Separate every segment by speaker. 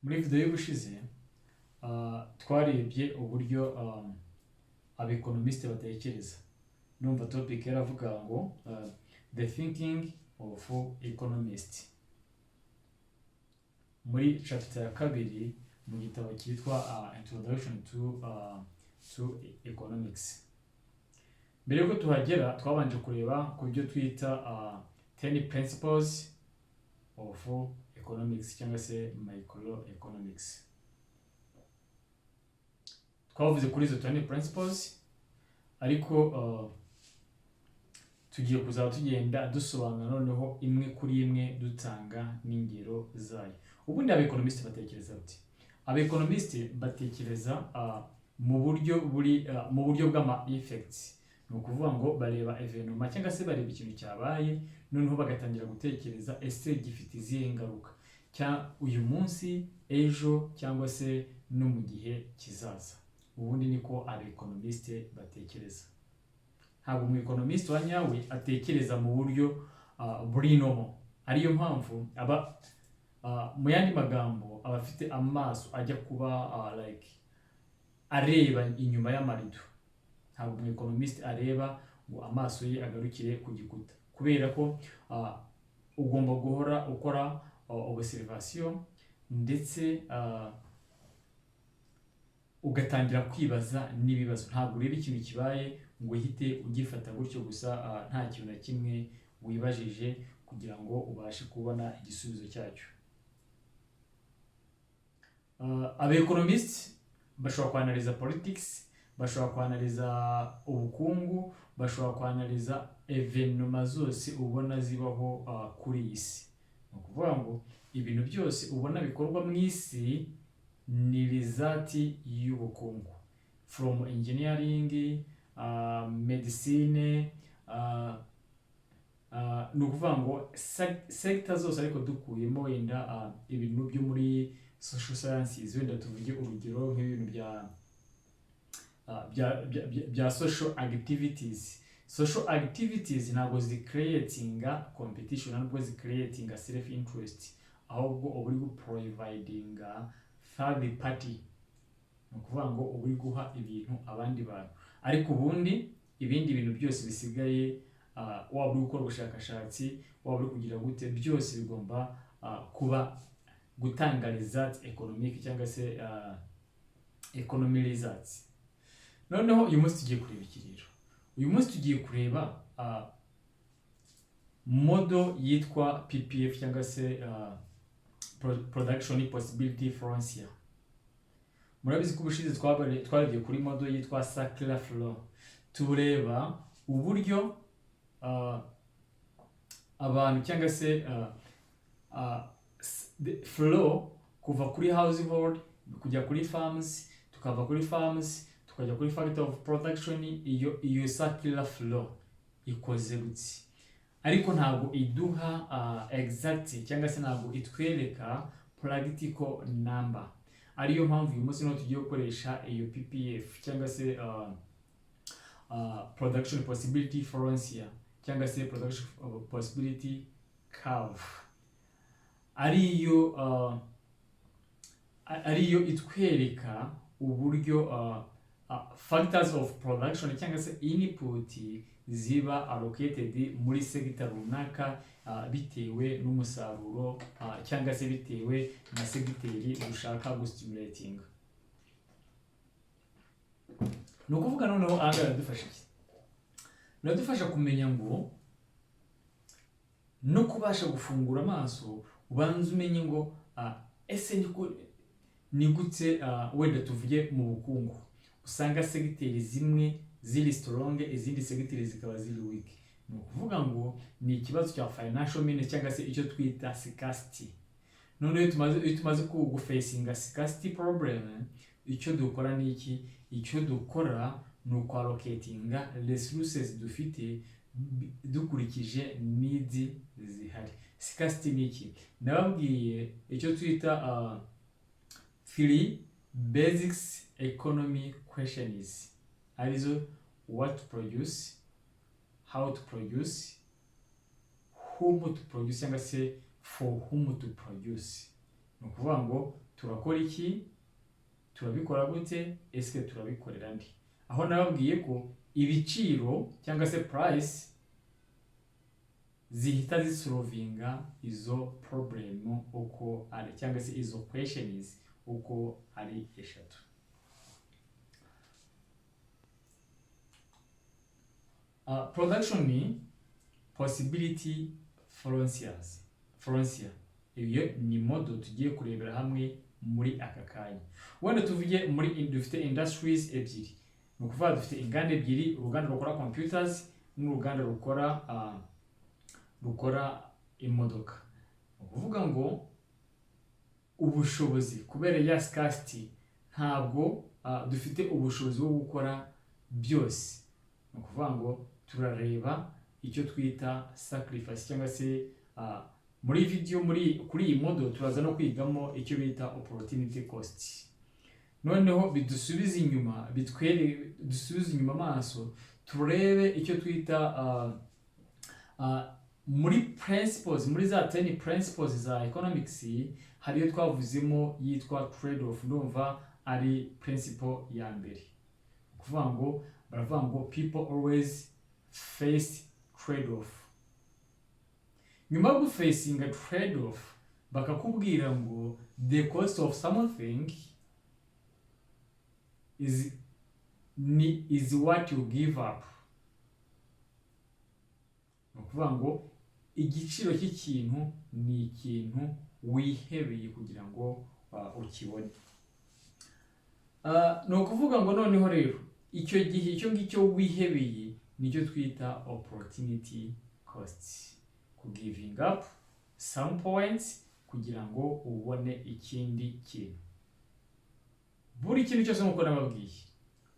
Speaker 1: Muri video y'ubushize twarebye uburyo abekonomisite batekereza. Numva topic yaravuga ngo the thinking of economist. Muri chapter ya kabiri mu gitabo cyitwa Introduction to Economics. Mbere yuko tuhagera twabanje kureba ku byo twita 10 principles of economics cyangwa se microeconomics. Twavuze kuri izo 10 principles ariko tugiye kuzaba tugenda dusobanura noneho imwe kuri imwe dutanga n'ingero zayo. Ubundi abekonomisite batekereza bati? Abekonomisite batekereza mu buryo bw'ama effects. Ni ukuvuga ngo bareba evenoma cyangwa se bareba ikintu cyabaye noneho bagatangira gutekereza ese gifite izihe ngaruka uyu munsi, ejo cyangwa se no mu gihe kizaza. Ubundi niko abekonomisite batekereza. Ntabwo umuekonomisite wa nyawe atekereza mu buryo buri normal. Ariyo mpamvu mu yandi magambo aba afite amaso ajya kuba areba inyuma y'amarido. Ntabwo umuekonomisite areba ngo amaso ye agarukire ku gikuta, kubera ko ugomba guhora ukora observation ndetse ugatangira kwibaza n'ibibazo. Ntabwo rero ikintu kibaye ngo uhite ugifata gutyo gusa nta kintu na kimwe wibajije kugira ngo ubashe kubona igisubizo cyacyo. Abekonomisite bashobora kwanaliza politics, bashobora kwanaliza ubukungu, bashobora kwanaliza evenoma zose ubona zibaho kuri iyi si. Ni ukuvuga ngo ibintu byose ubona bikorwa mu isi ni result y'ubukungu, from engineering, medicine, ni ukuvuga ngo sector zose ariko dukuyemo wenda ibintu byo muri social sciences, wenda tuvuge urugero nk'ibintu bya social activities. Social activities ntabwo zi creating competition, ntabwo zi creating self interest, ahubwo uba uri providing third party. Ni ukuvuga ngo uba uri guha ibintu abandi bantu, ariko ubundi ibindi bintu byose bisigaye waba uri gukora ubushakashatsi, waba uri kugira gute, byose bigomba kuba gutanga result economic cyangwa se economy results. Noneho uyu munsi tugiye kureba iki rero. Uyu munsi tugiye kureba model yitwa PPF cyangwa se production possibility frontier. Murabizi ko ubushize twarebye kuri model yitwa circular flow. Tureba uburyo abantu cyangwa se flow kuva kuri household kujya kuri farms, tukava kuri farms tukajya kuri factor of production. Iyo circular flow ikoze gutya, ariko ntabwo iduha exact cyangwa se ntabwo itwereka practical number. Ariyo mpamvu uyu munsi tugiye gukoresha iyo PPF cyangwa se production possibility frontier cyangwa se production possibility curve. ariyo itwereka uburyo factors of production cyangwa se input ziba allocated muri sector runaka bitewe n'umusaruro cyangwa se bitewe na segiteri ushaka gustimulating. Ni ukuvuga noneho aha biradufasha iki? Biradufasha kumenya ngo no kubasha gufungura amaso ubanza umenye ngo ese ni gute wenda tuvuge mu bukungu usanga segiteri zimwe ziri strong, izindi segiteri zikaba ziri weak. Ni ukuvuga ngo ni ikibazo cya financial means cyangwa se icyo twita scarcity. None iyo tumaze gufacinga scarcity problem, icyo dukora ni iki? Icyo dukora ni ukwallocatinga resources dufite dukurikije needs zihari. Scarcity ni iki? Nababwiye icyo twita three basics economy questions, arizo what to produce, how to produce, whom to produce cyangwa se for whom to produce. Ni ukuvuga ngo turakora iki, turabikora gute, ese turabikorera ndi. Aho nababwiye ko ibiciro cyangwa se price zihita zisolovinga izo problem uko ari, cyangwa se izo questions uko ari eshatu. Production possibility frontier, iyo ni model tugiye kurebera hamwe muri aka kanya. Wenda tuvuge dufite industries ebyiri, ni ukuvuga dufite inganda ebyiri, uruganda rukora computers n'uruganda rukora imodoka. Ni ukuvuga ngo ubushobozi kubera ya scarcity ntabwo dufite ubushobozi bwo gukora byose. Ni ukuvuga ngo turareba icyo twita sacrifice, cyangwa se muri video kuri iyi model turaza no kwigamo icyo bita opportunity cost. Noneho bidusubiza inyuma, dusubiza inyuma amaso, turebe icyo twita muri principles, muri za 10 principles za economics, hariyo twavuzemo yitwa trade off. Ndumva ari principle ya mbere, kuvuga ngo baravuga ngo people always face trade off. Nyuma yo gufacinga trade off, bakakubwira ngo the cost of something is what you give up. Ni ukuvuga ngo igiciro cy'ikintu ni ikintu wihebeye kugira ngo ukibone. Ni ukuvuga ngo noneho rero icyo gihe icyo ngicyo wihebeye nicyo twita opportunity cost, ku giving up some points kugira ngo ubone ikindi kintu. Buri kintu cyose nk'uko nababwiye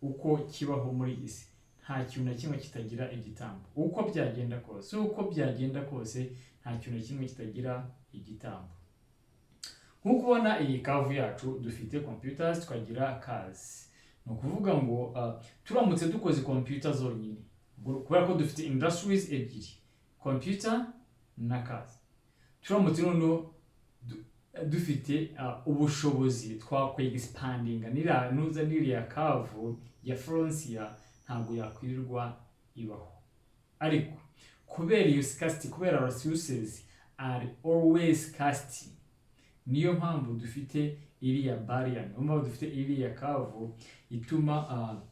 Speaker 1: uko kibaho muri isi, nta kintu na kimwe kitagira igitambo. Uko byagenda kose nta kintu na kimwe kitagira igitambo. Nk'uko ubona iyi kavu yacu, dufite computers tukagira cars. Ni ukuvuga ngo turamutse dukoze computer zonyine, kubera ko dufite industries ebyiri, computer na cars, turamutse noneho dufite ubushobozi twakwe expandinga n'iriya kavu ya frontier, ntabwo yakwirirwa ibaho. Ariko kubera iyo scarcity, kubera resources are always scarcity, niyo mpamvu dufite iriya barrier, niyo mpamvu dufite iriya kavu ituma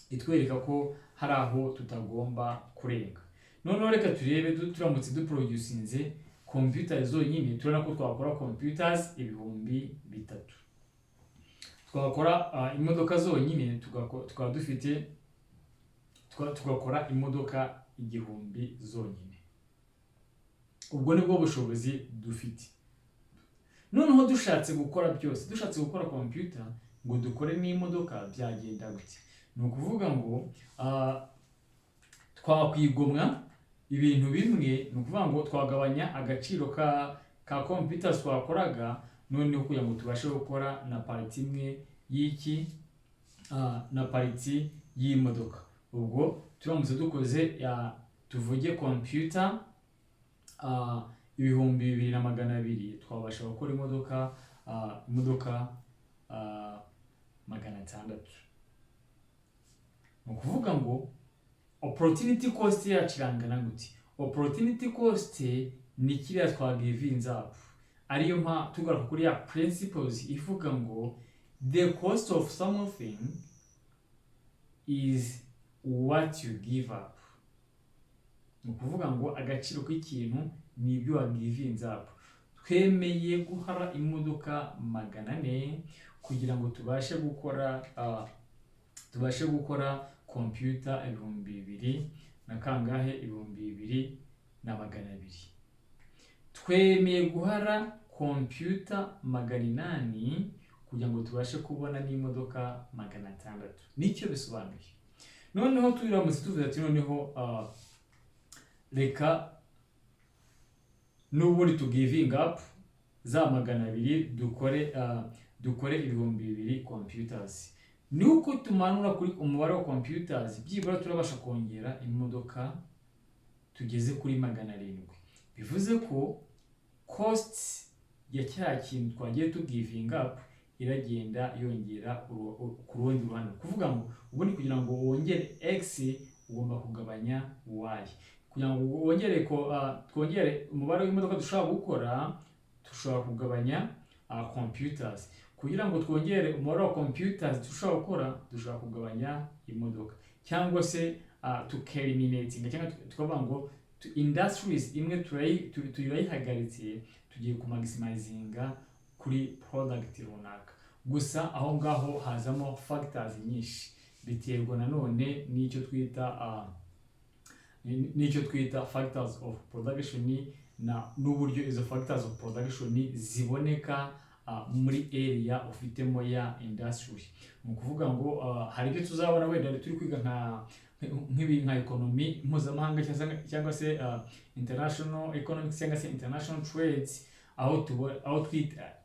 Speaker 1: itwereka ko hari aho tutagomba kurenga. Noneho reka turebe, turamutse duproducinze computers zonyine, turabona ko twakora computers 3000. Twakora imodoka zonyine tukaba dufite tugakora imodoka 1000 zonyine. Ubwo nibwo bushobozi dufite. Noneho dushatse gukora byose, dushatse gukora computer ngo dukore n'imodoka, byagenda gute? Ni ukuvuga ngo twakwigomwa ibintu bimwe, ni ukuvuga ngo twagabanya agaciro ka computers twakoraga, noneho kugira ngo tubashe gukora na pariti imwe y'iki na pariti y'imodoka. Ubwo turamutse dukoze tuvuge computer 2200, twabasha gukora imodoka 600. Ni ukuvuga ngo opportunity cost yacu irangana gute? Opportunity cost ni kiriya twagivinze up, ariyo tugaruka kuri ya principles ivuga ngo the cost of something is what you give up. Ni ukuvuga ngo agaciro k'ikintu ni ibyo wagivinze up. Twemeye guhara imodoka 400 kugira ngo tubashe gukora computer 2000 na kangahe 2200. Twemeye guhara computer 800 kugira ngo tubashe kubona n'imodoka 600. Nicyo bisobanuye. Noneho turamutse tuvuze ati noneho reka n'ubundi to giving up za 200 dukore 2000 computers. Nuko tumanura kuri umubare wa computers, byibura turabasha kongera imodoka tugeze kuri 700. Bivuze ko cost ya cya kintu twagiye to giving up iragenda yongera ku rundi ruhande. Kuvuga ngo ubundi kugira ngo wongere x ugomba kugabanya y. Kugira ngo wongere twongere umubare w'imodoka dushobora gukora, dushobora kugabanya computers. Kugira ngo twongere umubare wa computers dushobora gukora, dushobora kugabanya imodoka. Cyangwa se eliminating, cyangwa tukavuga ngo industries imwe turayihagaritse, tugiye ku maximizinga kuri product runaka. Gusa aho ngaho hazamo factors nyinshi, biterwa nanone n'icyo twita factors of production n'uburyo izo factors of production ziboneka muri area ufitemo ya industry. Mu kuvuga ngo hari ibyo tuzabona wenda turi kwiga nka economy mpuzamahanga cyangwa se international economics cyangwa se international trades,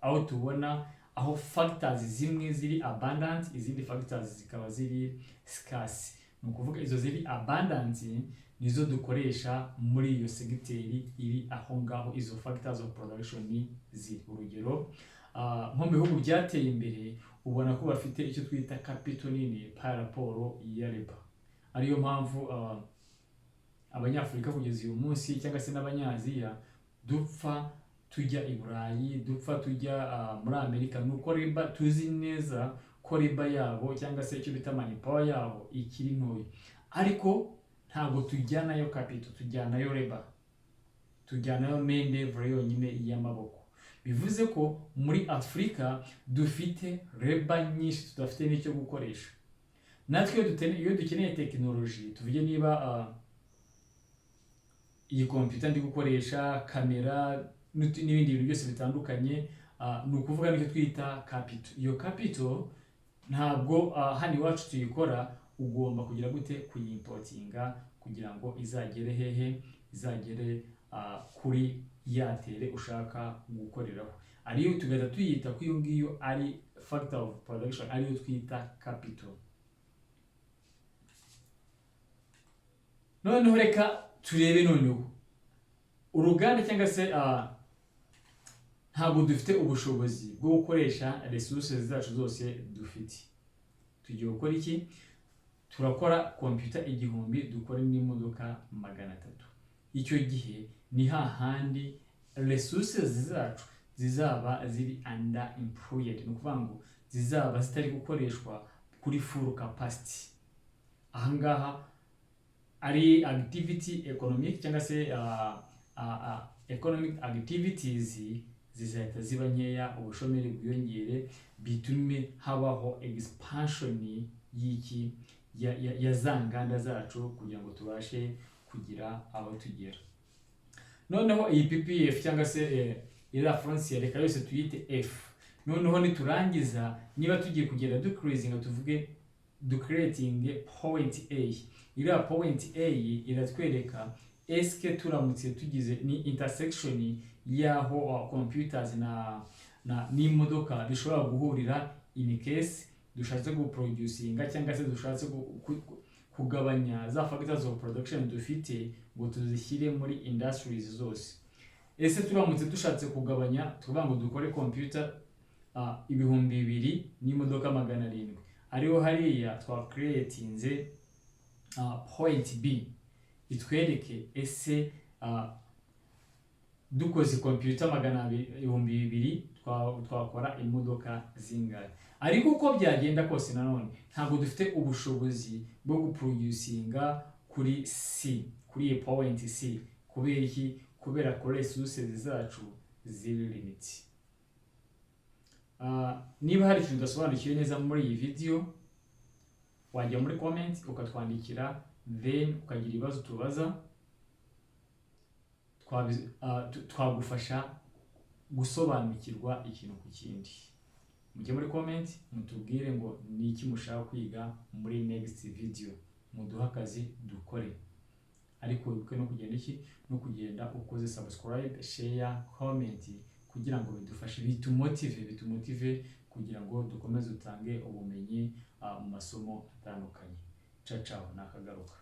Speaker 1: aho tubona aho factors zimwe ziri abundant, izindi factors zikaba ziri scarce. Ni ukuvuga izo ziri abundant nizo dukoresha muri iyo segiteri iri aho ngaho izo factors of production ziri. Urugero nko mu bihugu byateye imbere ubona ko bafite icyo twita capital nini par rapport ya labor. Ariyo mpamvu abanyafurika kugeza uyu munsi cyangwa se n'abanyaziya dupfa tujya i Burayi, dupfa tujya muri Amerika, nuko labor tuzi neza ko labor yabo cyangwa se icyo bita money power yabo ikiri ntoya, ariko ntabwo tujyanayo capital, tujyanayo labor, tujyanayo main level yonyine y'amaboko. Bivuze ko muri Afrika dufite labor nyinshi tudafite n'icyo gukoresha. Natwe iyo dukeneye technology, tuvuge niba iyi computer ndi gukoresha, kamera n'ibindi bintu byose bitandukanye, ni ukuvuga nicyo twita capital. Iyo capital ntabwo hano iwacu tuyikora, ugomba kugira gute kuyimportinga kugira ngo izagere hehe, izagere kuri yatere ushaka gukoreraho. Ariyo tugahita tuyita ko iyo ngiyo ari factor of production, ariyo twita capital. Noneho reka turebe noneho uruganda cyangwa se ntabwo dufite ubushobozi bwo gukoresha resources zacu zose dufite. Tugiye gukora iki? Turakora computer 1000 dukore n'imodoka 300. Icyo gihe ni hahandi resources zacu zizaba ziri underemployed, ni ukuvuga ngo zizaba zitari gukoreshwa kuri full capacity. Ahangaha ari activity economic cyangwa se economic activities zizahita ziba nkeya, ubushomeri bwiyongere, bitume habaho expansion y'iki ya za nganda zacu kugira ngo tubashe kugira aho tugera. Noneho iyi PPF cyangwa se ira France reka yose tuyite F. Noneho niturangiza niba tugiye kugera decreasing, tuvuge creating point A. Ira point A iratwereka eske turamutse tugize ni intersection yaho computers n'imodoka bishobora guhurira in case dushatse guproducinga cyangwa se dushatse kugabanya za factors of production dufite ngo tuzishyire muri industries zose. Ese turamutse dushatse kugabanya, tuvuga ngo dukore computer 2000 n'imodoka 700, ariho hariya twa creatinze point B itwereke ese dukoze computer 2000 twakora imodoka zingahe. Ariko uko byagenda kose nanone ntabwo dufite ubushobozi bwo guproducinga kuri C, kuri point C. Kubera iki? Kubera ko resources zacu ziri limit. Niba hari ikintu udasobanukiwe neza muri iyi video, wajya muri comment ukatwandikira, then ukagira ibibazo tubaza, twagufasha gusobanukirwa ikintu ku kindi. Mujye muri comment mutubwire ngo ni iki mushaka kwiga muri next video, muduha akazi dukore. Ariko wibuke no kugenda no kugenda ukoze subscribe, share, comment kugira ngo bidufashe, bitumotive kugira ngo dukomeze utange ubumenyi mu masomo atandukanye. Ciao nakagaruka.